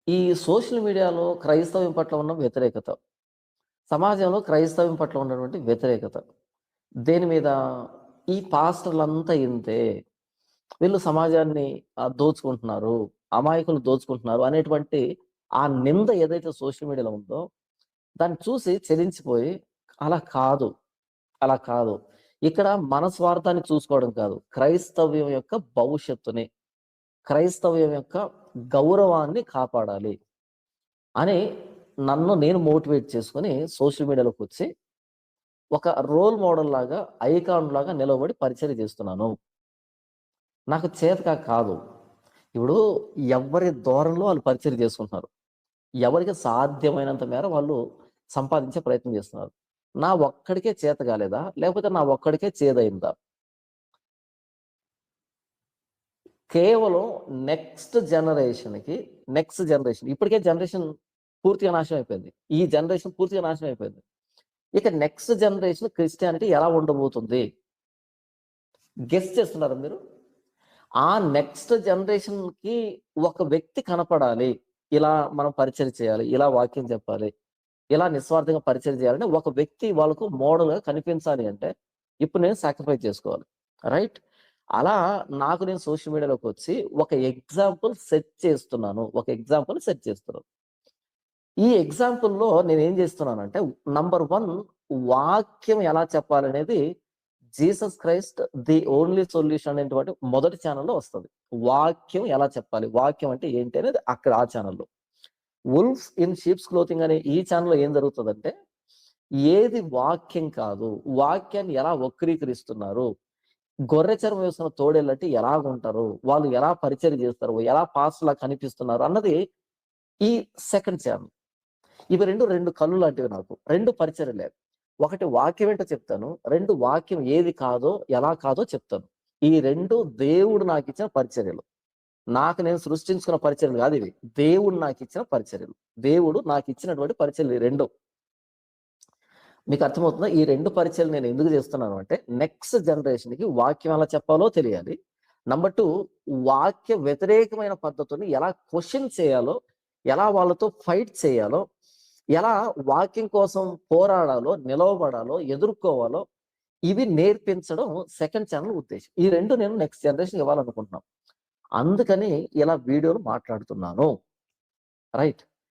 ఈ సోషల్ మీడియాలో క్రైస్తవ్యం పట్ల ఉన్న వ్యతిరేకత, సమాజంలో క్రైస్తవ్యం పట్ల ఉన్నటువంటి వ్యతిరేకత, దేని మీద ఈ పాస్టర్లంతా ఇంతే, వీళ్ళు సమాజాన్ని దోచుకుంటున్నారు, అమాయకులు దోచుకుంటున్నారు అనేటువంటి ఆ నింద ఏదైతే సోషల్ మీడియాలో ఉందో, దాన్ని చూసి చెలించిపోయి అలా కాదు, అలా కాదు. ఇక్కడ మన స్వార్థాన్ని చూసుకోవడం కాదు. క్రైస్తవ్యం యొక్క భవిష్యత్తుని, క్రైస్తవ్యం యొక్క గౌరవాన్ని కాపాడాలి అని నన్ను నేను మోటివేట్ చేసుకొని సోషల్ మీడియాలోకి వచ్చి ఒక రోల్ మోడల్ లాగా, ఐకాన్ లాగా నిలబడి పరిచర్య చేస్తున్నాను. నాకు చేతకా కాదు. ఇప్పుడు ఎవరి ధోరణిలో వాళ్ళు పరిచర్య చేసుకుంటున్నారు. ఎవరికి సాధ్యమైనంత మేర వాళ్ళు సంపాదించే ప్రయత్నం చేస్తున్నారు. నా ఒక్కడికే చేత కాలేదా? లేకపోతే నా ఒక్కడికే చేదయిందా? కేవలం నెక్స్ట్ జనరేషన్ ఇప్పటికే జనరేషన్ పూర్తిగా నాశనం అయిపోయింది. ఈ జనరేషన్ పూర్తిగా నాశనం అయిపోయింది. ఇక నెక్స్ట్ జనరేషన్ క్రిస్టియానిటీ ఎలా ఉండబోతుంది? గెస్ చేస్తున్నారా మీరు? ఆ నెక్స్ట్ జనరేషన్‌కి ఒక వ్యక్తి కనపడాలి. ఇలా మనం పరిచర్య చేయాలి. ఇలా వాక్యం చెప్పాలి. ఇలా నిస్వార్థంగా పరిచర్య చేయాలని ఒక వ్యక్తి వాళ్ళకు మోడల్‌గా కనిపించాలి అంటే, ఇప్పుడు నేను సాక్రిఫైస్ చేసుకోవాలి. రైట్? అలా నాకు నేను సోషల్ మీడియాలోకి వచ్చి ఒక ఎగ్జాంపుల్ సెట్ చేస్తున్నాను. ఈ ఎగ్జాంపుల్‌లో నేనేం చేస్తున్నానంటే, నంబర్ 1 వాక్యం ఎలా చెప్పాలనేది Jesus Christ the only solution అనేటువంటి మొదటి ఛానెల్‌లో వస్తది. వాక్యం ఎలా చెప్పాలి? వాక్యం అంటే ఏంటి అనేది అక్కడ ఆ ఛానెల్‌లో. వుల్ఫ్స్ ఇన్ షీప్స్ క్లోతింగ్ అనే ఈ ఛానెల్‌లో ఏం జరుగుతదంటే, ఏది వాక్యం కాదు, వాక్యాన్ని ఎలా వక్రీకరిస్తున్నారు, గొర్రె చర్మం వేసుకున్న తోడేళ్ళంటే ఎలాగుంటారు, వాళ్ళు ఎలా పరిచర్య చేస్తారు, ఎలా పాస్టర్‌లా కనిపిస్తున్నారు అన్నది ఈ సెకండ్ ఛానెల్. ఇవి 2 కళ్ళు లాంటివి నాకు. 2 పరిచర్యలే. ఒకటి వాక్యం ఏంటో చెప్తాను. 2 వాక్యం ఏది కాదో, ఎలా కాదో చెప్తాను. ఈ 2 దేవుడు నాకిచ్చిన పరిచర్యలు. నాకు నేను సృష్టించుకున్న పరిచర్యలు కాదు ఇవి. దేవుడు నాకిచ్చిన పరిచర్యలు. దేవుడు నాకిచ్చినటువంటి పరిచర్యలు ఈ 2. మీకు అర్థమవుతుందా? ఈ 2 పరిచర్యలు నేను ఎందుకు చేస్తున్నాను అంటే, నెక్స్ట్ జనరేషన్‌కి వాక్యం ఎలా చెప్పాలో తెలియాలి. నంబర్ 2 వాక్య వ్యతిరేకమైన పద్ధతుల్ని ఎలా క్వెషన్ చేయాలో, ఎలా వాళ్ళతో ఫైట్ చేయాలో, ఎలా వాక్యం కోసం పోరాడాలో, నిలవబడాలో, ఎదుర్కోవాలో ఇవి నేర్పించడం సెకండ్ ఛానెల్ ఉద్దేశం. ఈ 2 నేను నెక్స్ట్ జనరేషన్‌కి ఇవ్వాలనుకుంటున్నాను. అందుకని ఇలా వీడియోలు మాట్లాడుతున్నాను. రైట్.